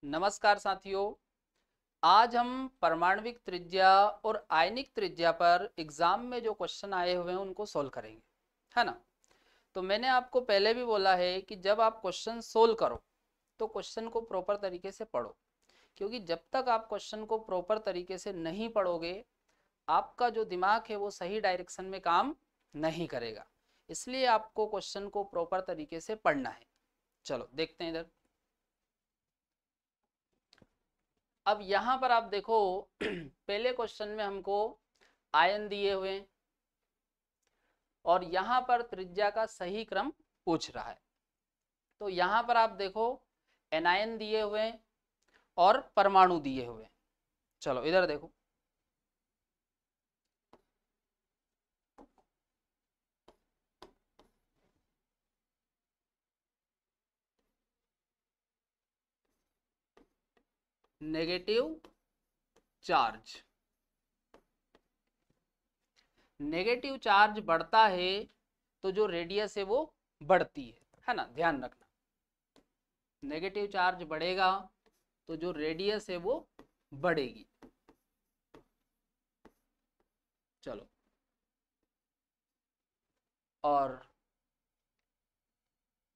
नमस्कार साथियों। आज हम परमाणविक त्रिज्या और आयनिक त्रिज्या पर एग्जाम में जो क्वेश्चन आए हुए हैं उनको सोल्व करेंगे, है ना। तो मैंने आपको पहले भी बोला है कि जब आप क्वेश्चन सोल्व करो तो क्वेश्चन को प्रॉपर तरीके से पढ़ो, क्योंकि जब तक आप क्वेश्चन को प्रॉपर तरीके से नहीं पढ़ोगे आपका जो दिमाग है वो सही डायरेक्शन में काम नहीं करेगा। इसलिए आपको क्वेश्चन को प्रॉपर तरीके से पढ़ना है। चलो देखते हैं इधर। अब यहाँ पर आप देखो पहले क्वेश्चन में हमको आयन दिए हुए हैं और यहाँ पर त्रिज्या का सही क्रम पूछ रहा है। तो यहाँ पर आप देखो एनायन दिए हुए हैं और परमाणु दिए हुए हैं। चलो इधर देखो, नेगेटिव चार्ज। नेगेटिव चार्ज बढ़ता है तो जो रेडियस है वो बढ़ती है ना, ध्यान रखना। नेगेटिव चार्ज बढ़ेगा तो जो रेडियस है वो बढ़ेगी। चलो, और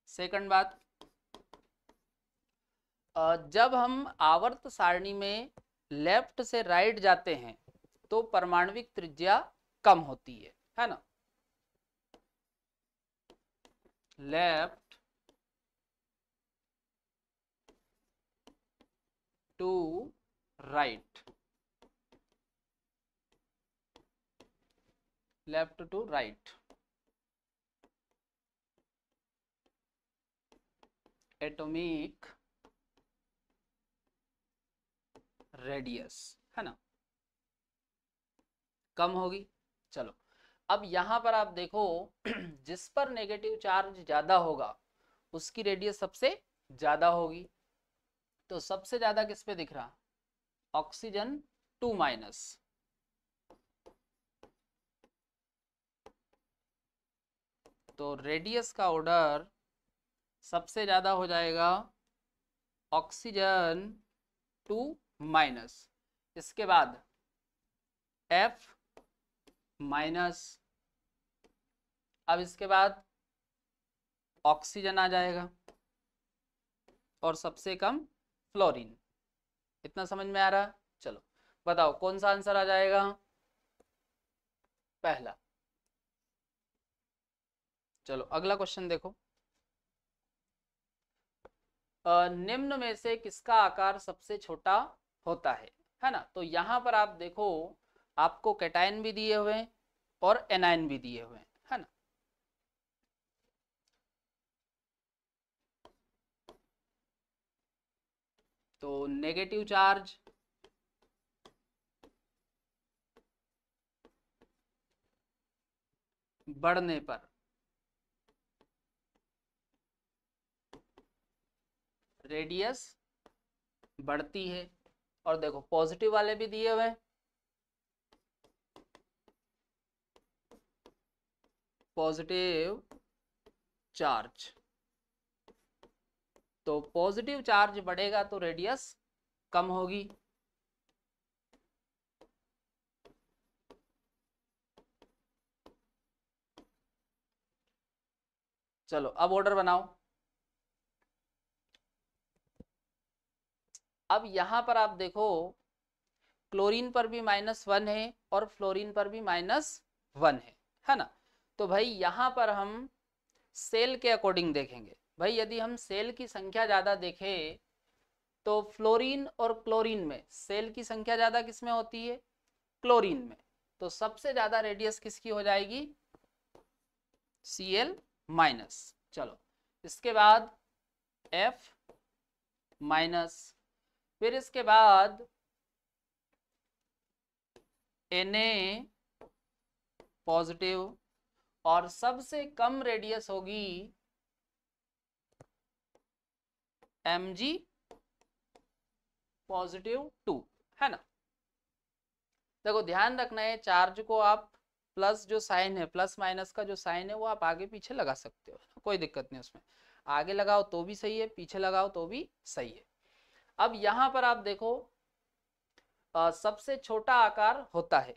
सेकंड बात, जब हम आवर्त सारणी में लेफ्ट से राइट जाते हैं तो परमाणविक त्रिज्या कम होती है ना। Left to right, left to right, atomic radius, है ना, कम होगी। चलो, अब यहां पर आप देखो जिस पर नेगेटिव चार्ज ज्यादा होगा उसकी रेडियस सबसे ज्यादा होगी। तो सबसे ज्यादा किस पे दिख रहा? ऑक्सीजन 2-। तो रेडियस का ऑर्डर सबसे ज्यादा हो जाएगा ऑक्सीजन 2-। इसके बाद F-। अब इसके बाद ऑक्सीजन आ जाएगा और सबसे कम फ्लोरीन। इतना समझ में आ रहा? चलो बताओ कौन सा आंसर आ जाएगा? पहला। चलो अगला क्वेश्चन देखो। निम्न में से किसका आकार सबसे छोटा होता है ना। तो यहां पर आप देखो आपको कैटायन भी दिए हुए हैं और एनायन भी दिए हुए हैं, है ना। तो नेगेटिव चार्ज बढ़ने पर रेडियस बढ़ती है। और देखो पॉजिटिव वाले भी दिए हुए हैं, पॉजिटिव चार्ज। तो पॉजिटिव चार्ज बढ़ेगा तो रेडियस कम होगी। चलो अब ऑर्डर बनाओ। अब यहां पर आप देखो क्लोरीन पर भी -1 है और फ्लोरीन पर भी -1 है ना। तो भाई यहां पर हम सेल के अकॉर्डिंग देखेंगे। भाई यदि हम सेल की संख्या ज्यादा देखें तो फ्लोरीन और क्लोरीन में सेल की संख्या ज्यादा किसमें होती है? क्लोरीन में। तो सबसे ज्यादा रेडियस किसकी हो जाएगी? Cl-। चलो इसके बाद F-। फिर इसके बाद Na पॉजिटिव और सबसे कम रेडियस होगी Mg +2, है ना। देखो ध्यान रखना है चार्ज को आप प्लस जो साइन है, प्लस माइनस का जो साइन है वो आप आगे पीछे लगा सकते हो, कोई दिक्कत नहीं उसमें। आगे लगाओ तो भी सही है, पीछे लगाओ तो भी सही है। अब यहाँ पर आप देखो सबसे छोटा आकार होता है,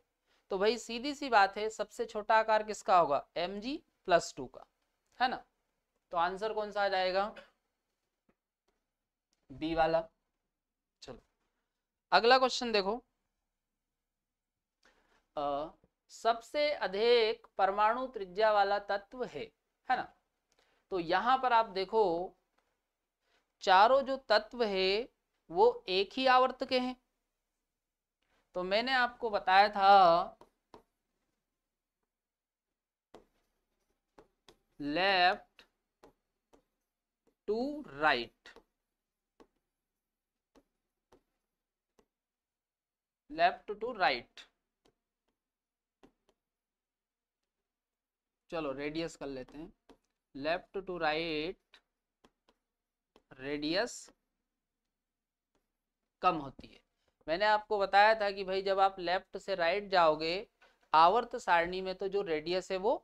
तो भाई सीधी सी बात है सबसे छोटा आकार किसका होगा, Mg+2 का, है ना। तो आंसर कौन सा आ जाएगा, बी वाला। चलो अगला क्वेश्चन देखो, सबसे अधिक परमाणु त्रिज्या वाला तत्व है ना। तो यहां पर आप देखो चारों जो तत्व है वो एक ही आवर्त के हैं। तो मैंने आपको बताया था left to right, left to right. चलो रेडियस कर लेते हैं, लेफ्ट टू राइट रेडियस कम होती है। मैंने आपको बताया था कि भाई जब आप लेफ्ट से राइट जाओगे आवर्त सारणी में तो जो रेडियस है वो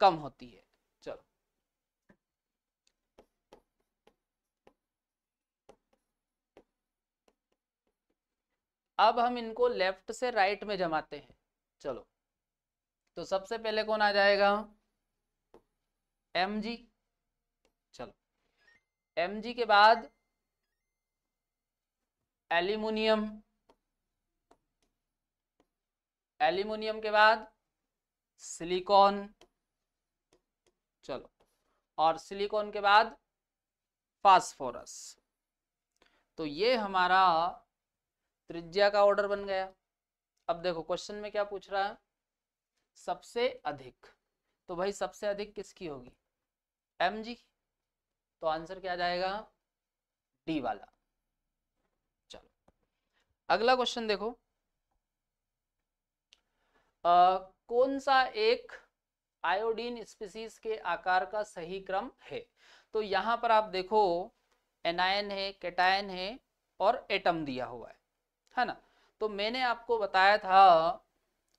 कम होती है। चलो अब हम इनको लेफ्ट से राइट में जमाते हैं। चलो तो सबसे पहले कौन आ जाएगा, Mg। चलो Mg के बाद एल्यूमिनियम, एल्यूमिनियम के बाद सिलिकॉन, चलो और सिलिकॉन के बाद फास्फोरस। तो ये हमारा त्रिज्या का ऑर्डर बन गया। अब देखो क्वेश्चन में क्या पूछ रहा है, सबसे अधिक, तो भाई सबसे अधिक किसकी होगी, Mg। तो आंसर क्या जाएगा, डी वाला। चलो अगला क्वेश्चन देखो, कौन सा एक आयोडीन स्पीसीज के आकार का सही क्रम है। तो यहां पर आप देखो एनायन है, कैटायन है और एटम दिया हुआ है ना। तो मैंने आपको बताया था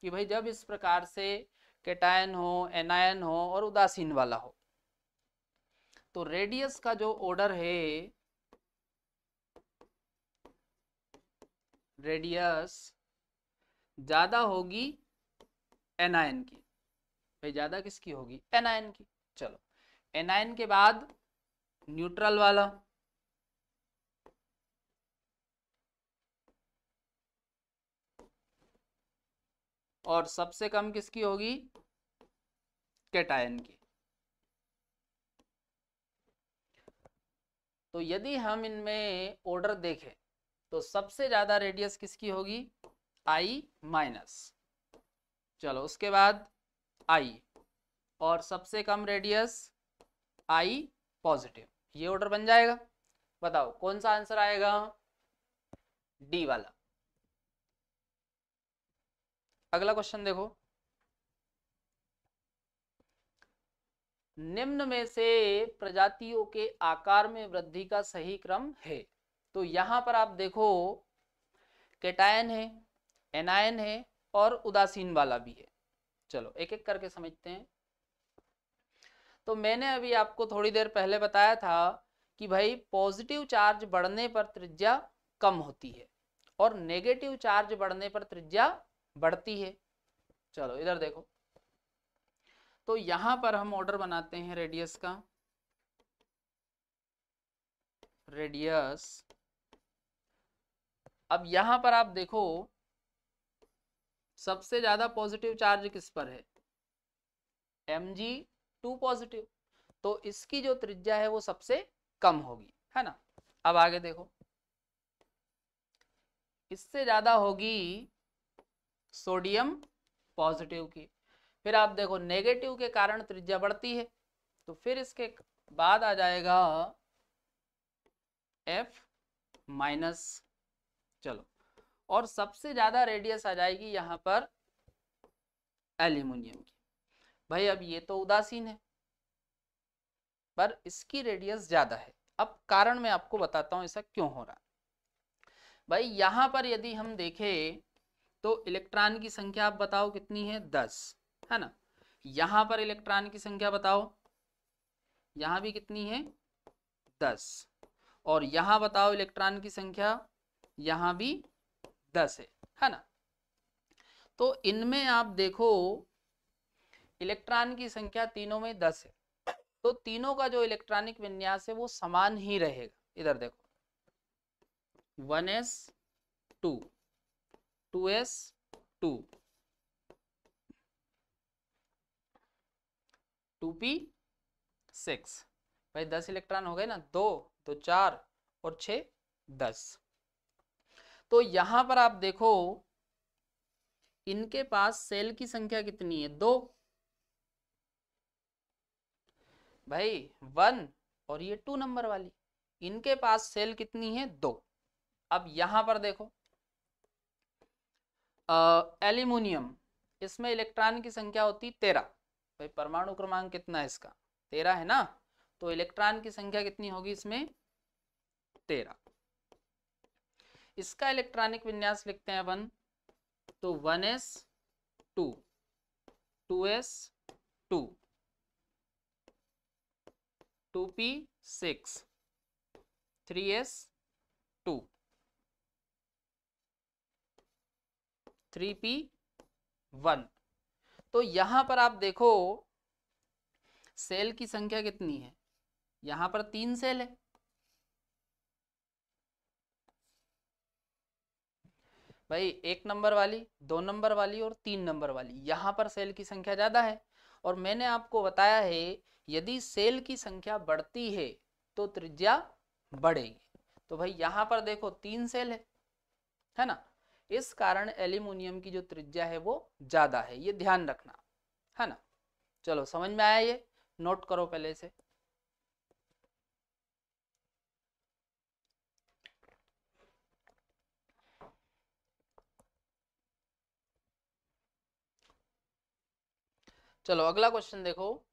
कि भाई जब इस प्रकार से कैटायन हो, एनायन हो और उदासीन वाला हो तो रेडियस का जो ऑर्डर है, रेडियस ज्यादा होगी एनायन की। भाई ज्यादा किसकी होगी, एनायन की। चलो एनायन के बाद न्यूट्रल वाला, और सबसे कम किसकी होगी, कैटायन की। तो यदि हम इनमें ऑर्डर देखें तो सबसे ज्यादा रेडियस किसकी होगी, I-। चलो उसके बाद I, और सबसे कम रेडियस I+। ये ऑर्डर बन जाएगा। बताओ कौन सा आंसर आएगा, डी वाला। अगला क्वेश्चन देखो, निम्न में से प्रजातियों के आकार में वृद्धि का सही क्रम है। तो यहां पर आप देखो कैटायन है, एनायन है और उदासीन वाला भी है। चलो एक एक करके समझते हैं। तो मैंने अभी आपको थोड़ी देर पहले बताया था कि भाई पॉजिटिव चार्ज बढ़ने पर त्रिज्या कम होती है और नेगेटिव चार्ज बढ़ने पर त्रिज्या बढ़ती है। चलो इधर देखो, तो यहां पर हम ऑर्डर बनाते हैं रेडियस का, रेडियस। अब यहां पर आप देखो सबसे ज्यादा पॉजिटिव चार्ज किस पर है, Mg2 पॉजिटिव, तो इसकी जो त्रिज्या है वो सबसे कम होगी, है ना। अब आगे देखो, इससे ज्यादा होगी सोडियम पॉजिटिव की। फिर आप देखो नेगेटिव के कारण त्रिज्या बढ़ती है, तो फिर इसके बाद आ जाएगा F-। चलो और सबसे ज्यादा रेडियस आ जाएगी यहां पर एल्यूमिनियम की। भाई अब ये तो उदासीन है पर इसकी रेडियस ज्यादा है। अब कारण मैं आपको बताता हूं ऐसा क्यों हो रहा है। भाई यहां पर यदि हम देखें तो इलेक्ट्रॉन की संख्या आप बताओ कितनी है, 10, है ना। यहां पर इलेक्ट्रॉन की संख्या बताओ, यहां भी कितनी है, 10। और यहाँ बताओ इलेक्ट्रॉन की संख्या, यहाँ भी 10 है ना। तो इनमें आप देखो इलेक्ट्रॉन की संख्या तीनों में 10 है, तो तीनों का जो इलेक्ट्रॉनिक विन्यास है वो समान ही रहेगा। इधर देखो 1s2 2s2 2p6, भाई 10 इलेक्ट्रॉन हो गए ना, 2 तो 4 और 6 10। तो यहां पर आप देखो इनके पास सेल की संख्या कितनी है, 2 भाई 1, और ये 2 नंबर वाली, इनके पास सेल कितनी है, 2। अब यहां पर देखो एल्यूमिनियम, इसमें इलेक्ट्रॉन की संख्या होती 13, भाई परमाणु क्रमांक कितना है इसका, 13 है ना, तो इलेक्ट्रॉन की संख्या कितनी होगी इसमें, 13। इसका इलेक्ट्रॉनिक विन्यास लिखते हैं अपन, तो 1s2 2s2 2p6 3s2 3p1। तो यहां पर आप देखो सेल की संख्या कितनी है, यहां पर 3 सेल है, भाई 1 नंबर वाली, 2 नंबर वाली और 3 नंबर वाली, यहां पर सेल की संख्या ज्यादा है। और मैंने आपको बताया है यदि सेल की संख्या बढ़ती है तो त्रिज्या बढ़ेगी। तो भाई यहां पर देखो 3 सेल है ना, इस कारण एल्यूमिनियम की जो त्रिज्या है वो ज्यादा है, ये ध्यान रखना है ना। चलो समझ में आया, ये नोट करो पहले से। चलो अगला क्वेश्चन देखो।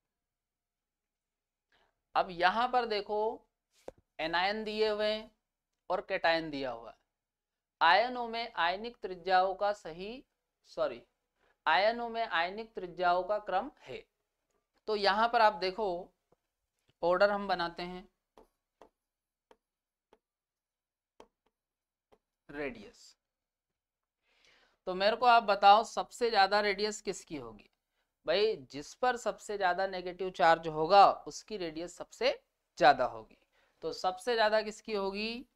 अब यहां पर देखो एनायन दिए हुए हैं और कैटायन दिया हुआ है। आयनों में आयनिक त्रिज्याओं का आयनों में आयनिक त्रिज्याओं का क्रम है। तो यहां पर आप देखो ऑर्डर हम बनाते हैं, रेडियस। तो मेरे को आप बताओ सबसे ज्यादा रेडियस किसकी होगी, भाई जिस पर सबसे ज्यादा नेगेटिव चार्ज होगा उसकी रेडियस सबसे ज्यादा होगी। तो सबसे ज्यादा किसकी होगी,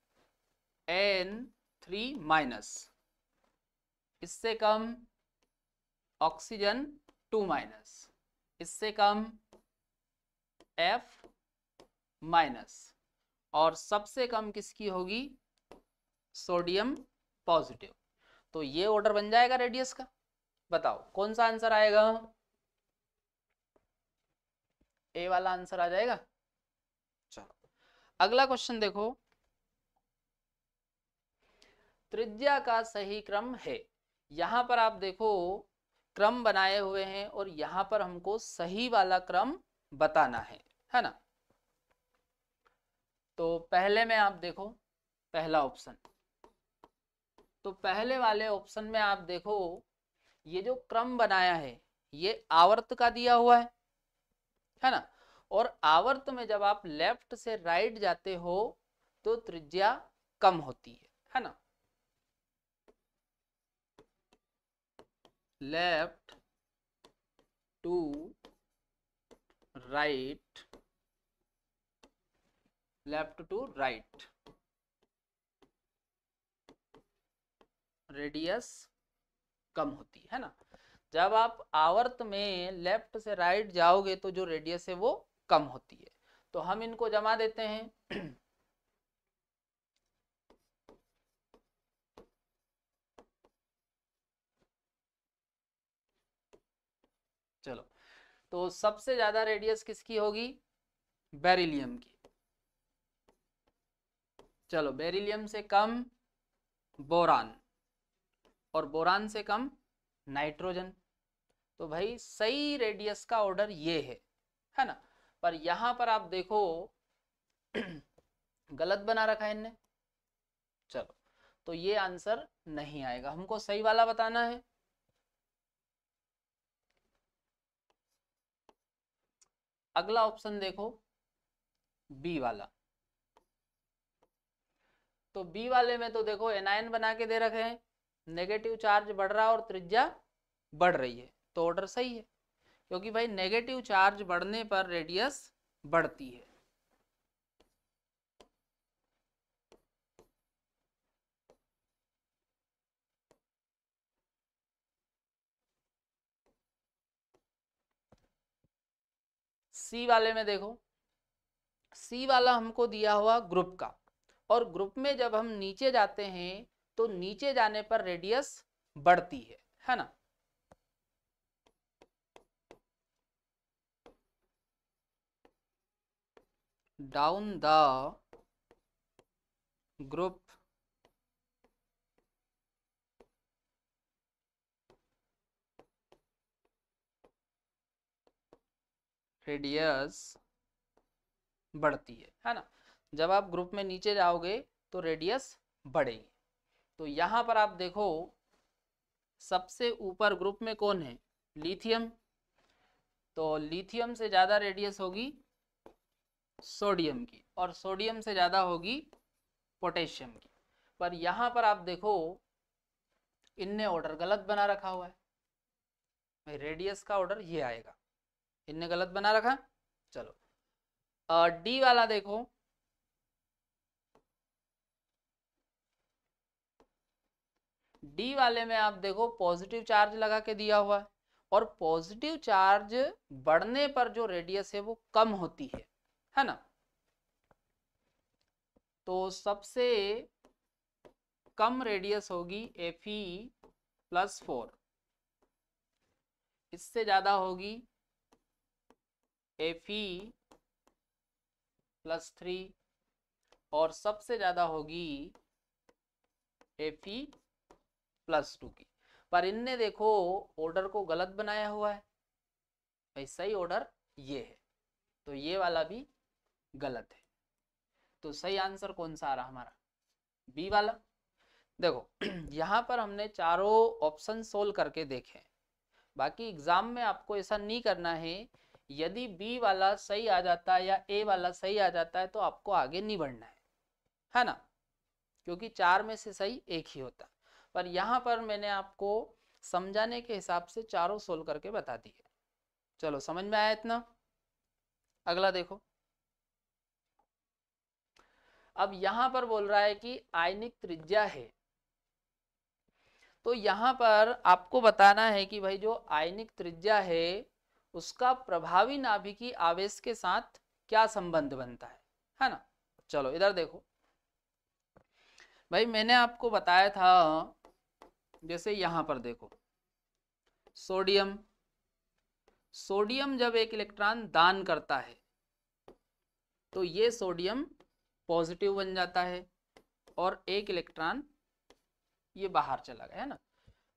N3-, इससे कम ऑक्सीजन 2-, इससे कम F-, और सबसे कम किसकी होगी, सोडियम पॉजिटिव। तो ये ऑर्डर बन जाएगा रेडियस का। बताओ कौन सा आंसर आएगा, ए वाला आंसर आ जाएगा। चलो अगला क्वेश्चन देखो, त्रिज्या का सही क्रम है। यहां पर आप देखो क्रम बनाए हुए हैं और यहां पर हमको सही वाला क्रम बताना है ना। तो पहले में आप देखो पहला ऑप्शन, तो पहले वाले ऑप्शन में आप देखो ये जो क्रम बनाया है ये आवर्त का दिया हुआ है ना। और आवर्त में जब आप लेफ्ट से राइट जाते हो तो त्रिज्या कम होती है ना। Left to right, left to right radius कम होती है ना। जब आप आवर्त में लेफ्ट से राइट जाओगे तो जो रेडियस है वो कम होती है। तो हम इनको जमा देते हैं चलो तो सबसे ज्यादा रेडियस किसकी होगी, बेरिलियम की। चलो बेरिलियम से कम बोरान, और बोरान से कम नाइट्रोजन। तो भाई सही रेडियस का ऑर्डर ये है ना। पर यहां पर आप देखो गलत बना रखा है इनने। चलो तो ये आंसर नहीं आएगा, हमको सही वाला बताना है। अगला ऑप्शन देखो बी वाला, तो बी वाले में तो देखो एनायन बना के दे रखे हैं, नेगेटिव चार्ज बढ़ रहा है और त्रिज्या बढ़ रही है, तो ऑर्डर सही है, क्योंकि भाई नेगेटिव चार्ज बढ़ने पर रेडियस बढ़ती है। सी वाले में देखो, सी वाला हमको दिया हुआ ग्रुप का, और ग्रुप में जब हम नीचे जाते हैं तो नीचे जाने पर रेडियस बढ़ती है ना। डाउन द ग्रुप रेडियस बढ़ती है ना। जब आप ग्रुप में नीचे जाओगे तो रेडियस बढ़ेगी। तो यहां पर आप देखो सबसे ऊपर ग्रुप में कौन है, लिथियम, तो लिथियम से ज्यादा रेडियस होगी सोडियम की, और सोडियम से ज्यादा होगी पोटेशियम की। पर यहां पर आप देखो इनने ऑर्डर गलत बना रखा हुआ है, भाई रेडियस का ऑर्डर ये आएगा, इनने गलत बना रखा। चलो डी वाला देखो, डी वाले में आप देखो पॉजिटिव चार्ज लगा के दिया हुआ है, और पॉजिटिव चार्ज बढ़ने पर जो रेडियस है वो कम होती है ना। तो सबसे कम रेडियस होगी Fe+4, इससे ज्यादा होगी Fe+3, और सबसे ज्यादा होगी Fe+2 की। पर इनने देखो ऑर्डर को गलत बनाया हुआ है, भाई सही ऑर्डर ये है, तो ये वाला भी गलत है। तो सही आंसर कौन सा आ रहा हमारा, बी वाला। देखो यहाँ पर हमने चारों ऑप्शन सोल्व करके देखे, बाकी एग्जाम में आपको ऐसा नहीं करना है। यदि बी वाला सही आ जाता है या ए वाला सही आ जाता है तो आपको आगे नहीं बढ़ना है ना, क्योंकि चार में से सही एक ही होता। पर यहाँ पर मैंने आपको समझाने के हिसाब से चारों सोल्व करके बता दिए। चलो समझ में आया इतना। अगला देखो, अब यहां पर बोल रहा है कि आयनिक त्रिज्या है, तो यहां पर आपको बताना है कि भाई जो आयनिक त्रिज्या है उसका प्रभावी नाभिकीय आवेश के साथ क्या संबंध बनता है ना। चलो इधर देखो, भाई मैंने आपको बताया था, जैसे यहां पर देखो सोडियम, सोडियम जब एक इलेक्ट्रॉन दान करता है तो ये सोडियम पॉजिटिव बन जाता है और एक इलेक्ट्रॉन ये बाहर चला गया है ना।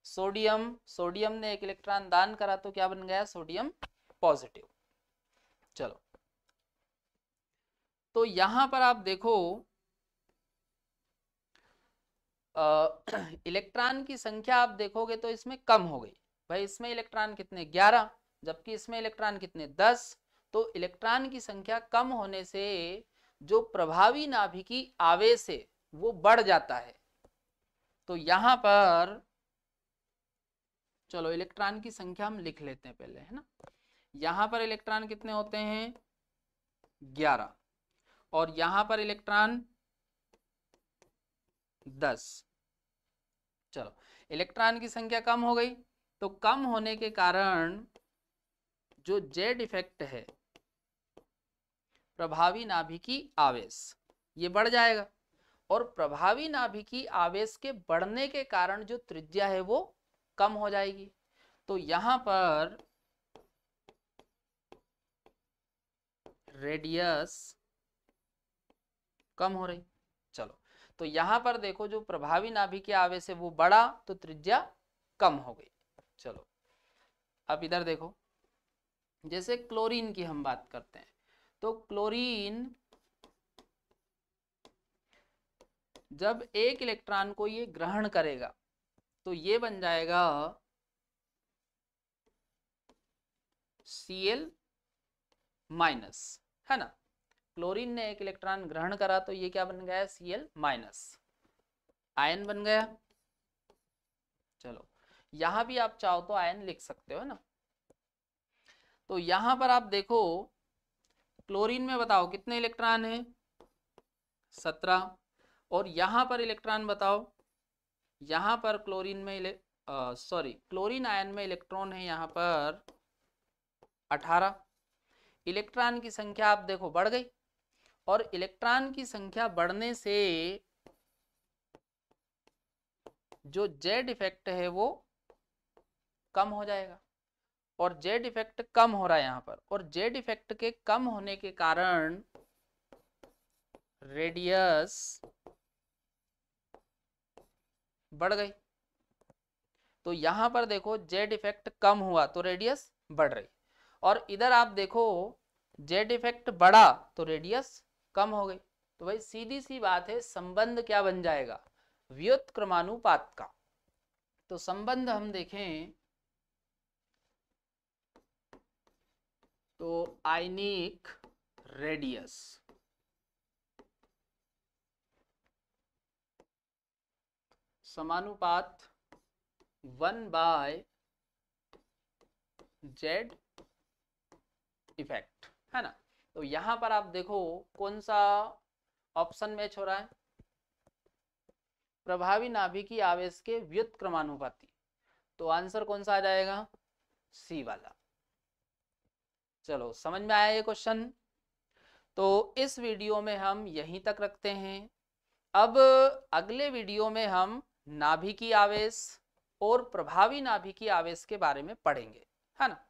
सोडियम, सोडियम ने एक इलेक्ट्रॉन दान करा तो क्या बन गया, सोडियम पॉजिटिव। चलो तो यहां पर आप देखो इलेक्ट्रॉन की संख्या आप देखोगे तो इसमें कम हो गई, भाई इसमें इलेक्ट्रॉन कितने 11, जबकि इसमें इलेक्ट्रॉन कितने 10। तो इलेक्ट्रॉन की संख्या कम होने से जो प्रभावी नाभिकीय आवेश है वो बढ़ जाता है। तो यहां पर चलो इलेक्ट्रॉन की संख्या हम लिख लेते हैं पहले, है ना। यहां पर इलेक्ट्रॉन कितने होते हैं 11, और यहां पर इलेक्ट्रॉन 10। चलो इलेक्ट्रॉन की संख्या कम हो गई, तो कम होने के कारण जो जेड इफेक्ट है प्रभावी नाभिकीय आवेश ये बढ़ जाएगा, और प्रभावी नाभिकीय आवेश के बढ़ने के कारण जो त्रिज्या है वो कम हो जाएगी। तो यहां पर रेडियस कम हो रही। चलो तो यहां पर देखो जो प्रभावी नाभिकीय आवेश है वो बढ़ा तो त्रिज्या कम हो गई। चलो अब इधर देखो, जैसे क्लोरीन की हम बात करते हैं, तो क्लोरीन जब एक इलेक्ट्रॉन को ये ग्रहण करेगा तो ये बन जाएगा Cl-, है ना। क्लोरीन ने एक इलेक्ट्रॉन ग्रहण करा तो ये क्या बन गया Cl-। आयन बन गया। चलो यहां भी आप चाहो तो आयन लिख सकते हो ना। तो यहां पर आप देखो क्लोरीन में बताओ कितने इलेक्ट्रॉन है, 17। और यहां पर इलेक्ट्रॉन बताओ, यहां पर क्लोरीन में क्लोरीन आयन में इलेक्ट्रॉन है यहां पर 18। इलेक्ट्रॉन की संख्या आप देखो बढ़ गई, और इलेक्ट्रॉन की संख्या बढ़ने से जो जेड इफेक्ट है वो कम हो जाएगा। और जेड इफेक्ट कम हो रहा है यहाँ पर, और जेड इफेक्ट के कम होने के कारण रेडियस बढ़ गई। तो यहां पर देखो जेड इफेक्ट कम हुआ तो रेडियस बढ़ रही, और इधर आप देखो जेड इफेक्ट बढ़ा तो रेडियस कम हो गई। तो भाई सीधी सी बात है, संबंध क्या बन जाएगा, व्युत्क्रमानुपात का। तो संबंध हम देखें तो आयनिक रेडियस समानुपात 1/z इफेक्ट, है ना। तो यहां पर आप देखो कौन सा ऑप्शन मैच हो रहा है, प्रभावी नाभिकीय आवेश के व्युत्क्रमानुपाती। तो आंसर कौन सा आ जाएगा, सी वाला। चलो समझ में आया ये क्वेश्चन। तो इस वीडियो में हम यहीं तक रखते हैं। अब अगले वीडियो में हम नाभिकीय आवेश और प्रभावी नाभिकीय आवेश के बारे में पढ़ेंगे, है ना।